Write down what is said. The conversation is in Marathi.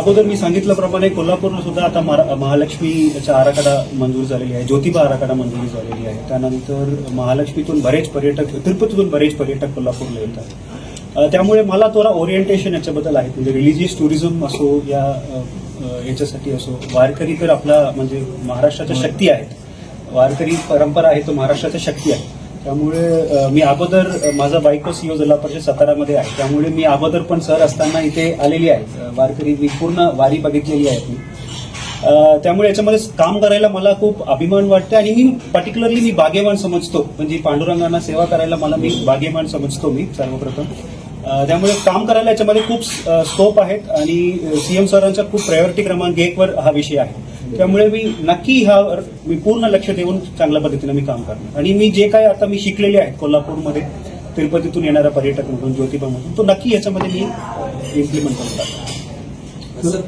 अगोदर मी सांगितल्याप्रमाणे कोल्हापूरला सुद्धा आता महालक्ष्मीचा आराखडा मंजूर झालेली आहे, ज्योतिबा आराखडा मंजूर झालेली आहे. त्यानंतर महालक्ष्मीतून बरेच पर्यटक, तिरुपतीतून बरेच पर्यटक कोल्हापूरला येतात. त्यामुळे मला थोडा ओरिएंटेशन याच्याबद्दल आहे. म्हणजे रिलिजियस टुरिझम असो या याच्यासाठी असो, वारकरी तर आपला म्हणजे महाराष्ट्राच्या शक्ती आहेत. वारकरी परंपरा आहे तो महाराष्ट्राच्या शक्ती आहे. त्यामुळे मी अगोदर माझा बायको सीओ जिल्हा परिषद सातारामध्ये आहे. त्यामुळे मी अगोदर पण सर असताना इथे आलेली आहे. वारकरी मी पूर्ण वारी बघितलेली आहे मी. त्यामुळे याच्यामध्ये काम करायला मला खूप अभिमान वाटते आणि मी पर्टिक्युलरली मी भाग्यवान समजतो. म्हणजे पांडुरंगांना सेवा करायला मी भाग्यवान समजतो मी सर्वप्रथम. त्यामुळे काम करायला याच्यामध्ये खूप स्कोप आहेत आणि सीएम सरांचा खूप प्रायोरिटी क्रमांक 1 वर हा विषय आहे. त्यामुळे मी नक्की ह्यावर मी पूर्ण लक्ष देऊन चांगल्या पद्धतीने मी काम करणार. आणि मी जे काय आता मी शिकलेले आहेत कोल्हापूरमध्ये तिरुपतीतून येणाऱ्या पर्यटक म्हणून, ज्योतिबामधून, तो नक्की याच्यामध्ये मी इम्प्लिमेंट करणार.